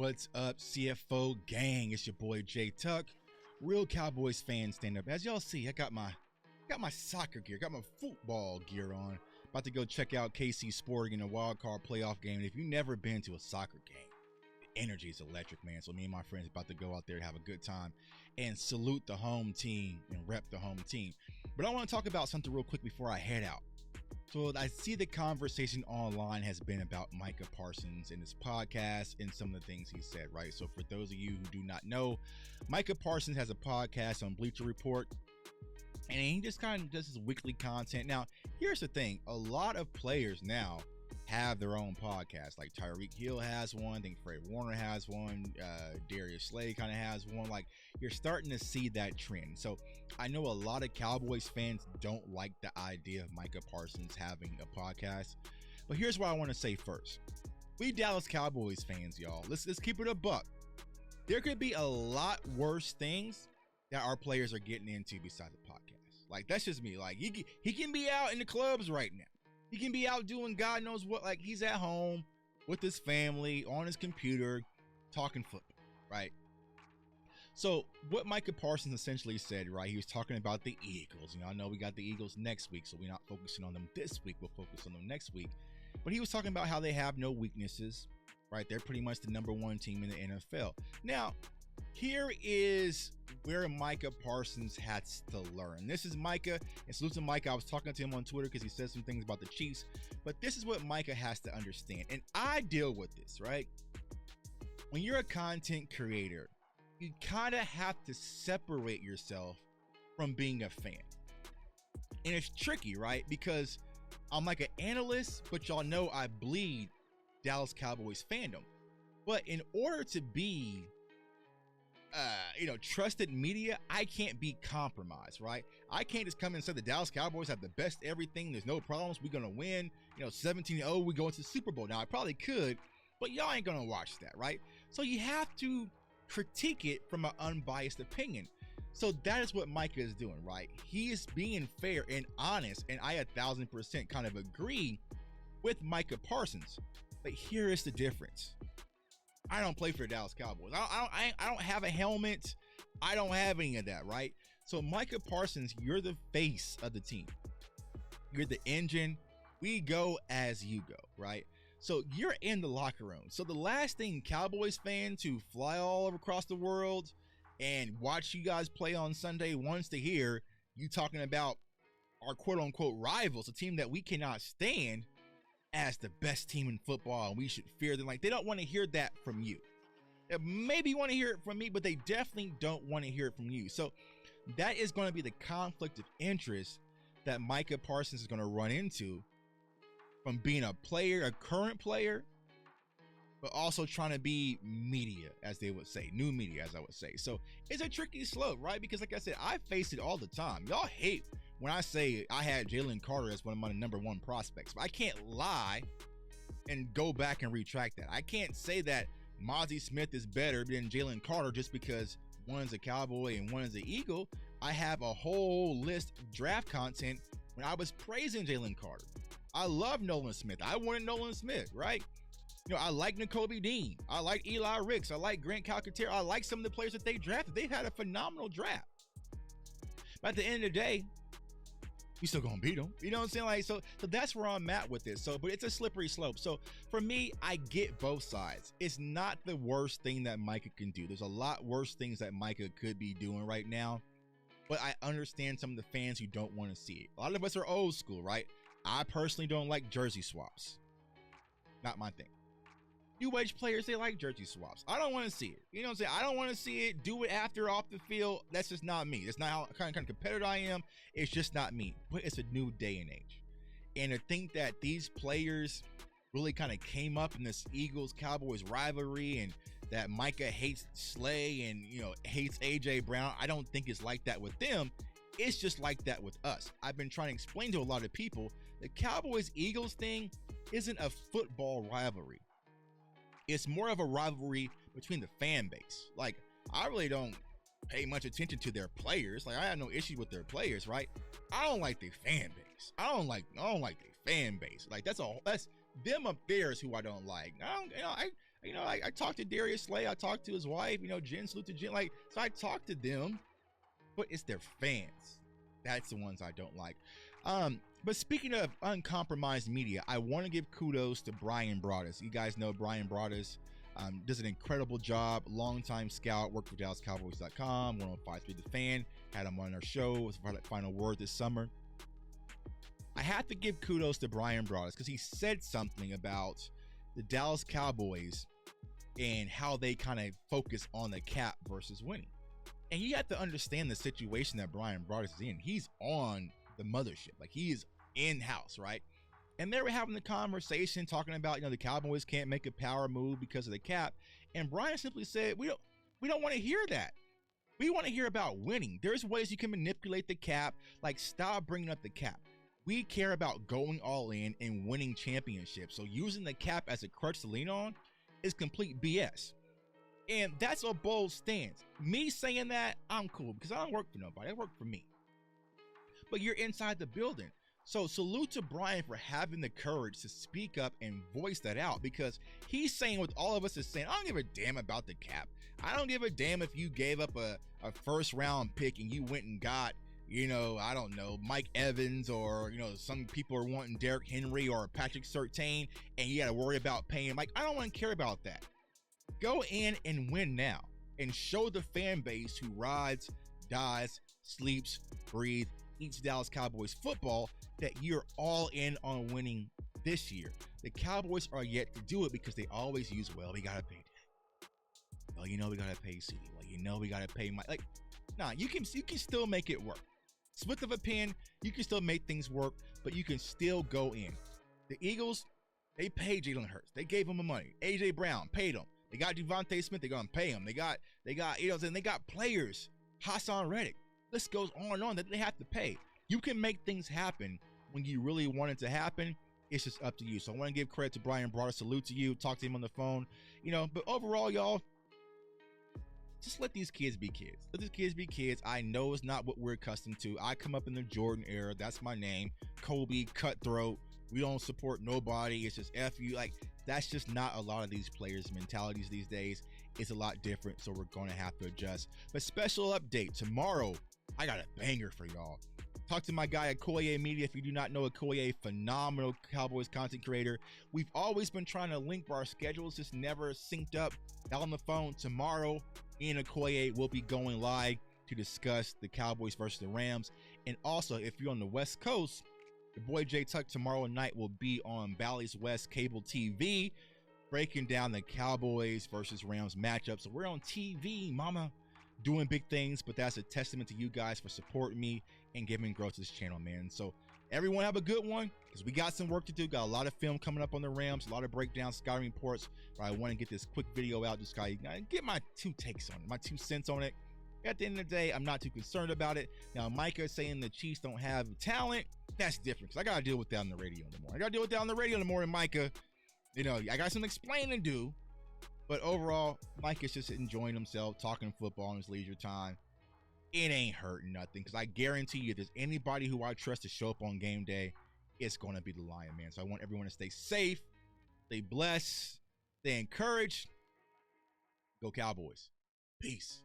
What's up, CFO gang? It's your boy Jay Tuck, real Cowboys fan stand up. As y'all see, I got my soccer gear, got my football gear on. About to go check out KC Sporting in a wild card playoff game. And if you've never been to a soccer game, the energy is electric, man. So me and my friends about to go out there, have a good time, and salute the home team and rep the home team. But I want to talk about something real quick before I head out. So I see the conversation online has been about Micah Parsons and his podcast and some of the things he said, right? So for those of you who do not know, Micah Parsons has a podcast on Bleacher Report, and he just kind of does his weekly content. Now, here's the thing. A lot of players now have their own podcast. Like Tyreek Hill has one. I think Fred Warner has one. Darius Slay kind of has one. Like, you're starting to see that trend. So I know a lot of Cowboys fans don't like the idea of Micah Parsons having a podcast. But here's what I want to say first. We Dallas Cowboys fans, y'all, let's keep it a buck. There could be a lot worse things that our players are getting into besides the podcast. Like, that's just me. Like, he can be out in the clubs right now. He can be out doing God knows what. Like, he's at home with his family on his computer talking football, right? So what Micah Parsons essentially said, right, he was talking about the Eagles. You know, I know we got the Eagles next week, so we're not focusing on them this week. We'll focus on them next week. But he was talking about how they have no weaknesses, right? They're pretty much the number one team in the NFL. Now, here is where Micah Parsons has to learn. This is Micah, and salute to Micah. I was talking to him on Twitter because he said some things about the Chiefs, but this is what Micah has to understand. And I deal with this, right? When you're a content creator, you kind of have to separate yourself from being a fan. And it's tricky, right? Because I'm like an analyst, but y'all know I bleed Dallas Cowboys fandom. But in order to be trusted media, I can't be compromised, right? I can't just come in and say the Dallas Cowboys have the best everything. There's no problems. We're going to win, 17-0. We go into the Super Bowl. Now, I probably could, but y'all ain't going to watch that, right? So you have to critique it from an unbiased opinion. So that is what Micah is doing, right? He is being fair and honest, and I 1,000% kind of agree with Micah Parsons. But here is the difference. I don't play for the Dallas Cowboys. I don't have a helmet. I don't have any of that, right? So Micah Parsons, you're the face of the team. You're the engine. We go as you go, right? So you're in the locker room. So the last thing Cowboys fans who fly all across the world and watch you guys play on Sunday wants to hear you talking about our quote unquote rivals, a team that we cannot stand, as the best team in football and we should fear them. Like, they don't want to hear that from you. They maybe want to hear it from me, but they definitely don't want to hear it from you. So that is going to be the conflict of interest that Micah Parsons is going to run into from being a player, a current player, but also trying to be media, as they would say, new media, as I would say. So it's a tricky slope, right? Because like I said, I face it all the time. Y'all hate when I say I had Jalen Carter as one of my number one prospects, but I can't lie and go back and retract that. I can't say that Mozzie Smith is better than Jalen Carter just because one's a Cowboy and one is an Eagle. I have a whole list of draft content when I was praising Jalen Carter. I love Nolan Smith. I wanted Nolan Smith, right? I like Nakobe Dean. I like Eli Ricks. I like Grant Calcaterra. I like some of the players that they drafted. They've had a phenomenal draft. But at the end of the day, we still gonna beat them. You know what I'm saying? Like, so that's where I'm at with this. So, but it's a slippery slope. So for me, I get both sides. It's not the worst thing that Micah can do. There's a lot worse things that Micah could be doing right now. But I understand some of the fans who don't want to see it. A lot of us are old school, right? I personally don't like jersey swaps. Not my thing. New age players, they like jersey swaps. I don't want to see it. You know what I'm saying? I don't want to see it. Do it after, off the field. That's just not me. That's not how kind of competitor I am. It's just not me. But it's a new day and age. And to think that these players really kind of came up in this Eagles-Cowboys rivalry and that Micah hates Slay and, hates A.J. Brown, I don't think it's like that with them. It's just like that with us. I've been trying to explain to a lot of people the Cowboys-Eagles thing isn't a football rivalry. It's more of a rivalry between the fan base. Like, I really don't pay much attention to their players. Like, I have no issue with their players, right? I don't like their fan base. I don't like their fan base. Like, that's them up there is who I don't like. I I talked to Darius Slay, I talked to his wife, Jen, salute to Jen, so I talked to them, but it's their fans. That's the ones I don't like. But speaking of uncompromised media, I want to give kudos to Brian Broaddus. You guys know Brian Broaddus does an incredible job. Longtime scout, worked for DallasCowboys.com, 105.3 The Fan, had him on our show with Final Word this summer. I have to give kudos to Brian Broaddus because he said something about the Dallas Cowboys and how they kind of focus on the cap versus winning. And you have to understand the situation that Brian Broaddus is in. He's on the mothership. He is in-house, right? And they were having the conversation talking about, the Cowboys can't make a power move because of the cap. And Brian simply said, we don't want to hear that. We want to hear about winning. There's ways you can manipulate the cap. Stop bringing up the cap. We care about going all in and winning championships. So using the cap as a crutch to lean on is complete BS. And that's a bold stance. Me saying that, I'm cool because I don't work for nobody. I work for me. But you're inside the building. So salute to Brian for having the courage to speak up and voice that out, because he's saying what all of us is saying. I don't give a damn about the cap. I don't give a damn if you gave up a first round pick and you went and got, I don't know, Mike Evans, or, some people are wanting Derrick Henry or Patrick Surtain and you got to worry about paying. I don't want to care about that. Go in and win now and show the fan base who rides, dies, sleeps, breathes, eats Dallas Cowboys football that you're all in on winning this year. The Cowboys are yet to do it because they always use, we got to pay that. We got to pay CD. We got to pay Mike. Nah, you can still make it work. Split of a pen, you can still make things work, but you can still go in. The Eagles, they paid Jalen Hurts. They gave him the money. A.J. Brown paid him. They got Devontae Smith. They're going to pay him. They got, and they got players. Hassan Reddick. This goes on and on that they have to pay. You can make things happen when you really want it to happen. It's just up to you. So I want to give credit to Brian Broaddus. Salute to you. Talk to him on the phone. But overall, y'all, just let these kids be kids. Let these kids be kids. I know it's not what we're accustomed to. I come up in the Jordan era. That's my name. Kobe, cutthroat. We don't support nobody. It's just F you. That's just not a lot of these players' mentalities these days. It's a lot different, so we're going to have to adjust. But special update. Tomorrow, I got a banger for y'all. Talk to my guy at Koye Media. If you do not know Koye, phenomenal Cowboys content creator. We've always been trying to link our schedules, just never synced up. Out on the phone tomorrow, Ian Okoye will be going live to discuss the Cowboys versus the Rams. And also, if you're on the West Coast, the boy Jay Tuck tomorrow night will be on Bally's West Cable TV, breaking down the Cowboys versus Rams matchup. So we're on TV, mama, doing big things, but that's a testament to you guys for supporting me and giving growth to this channel, man. So everyone have a good one, because we got some work to do. Got a lot of film coming up on the Rams, a lot of breakdowns, scouting reports. But I want to get this quick video out, just get my 2 takes on it, my 2 cents on it. At the end of the day, I'm not too concerned about it. Now, Micah saying the Chiefs don't have talent, that's different, because I got to deal with that on the radio in the morning. I got to deal with that on the radio in the morning, Micah. I got some explaining to do. But overall, Micah's just enjoying himself, talking football in his leisure time. It ain't hurting nothing, because I guarantee you, if there's anybody who I trust to show up on game day, it's going to be the Lion, man. So I want everyone to stay safe, stay blessed, stay encouraged. Go Cowboys. Peace.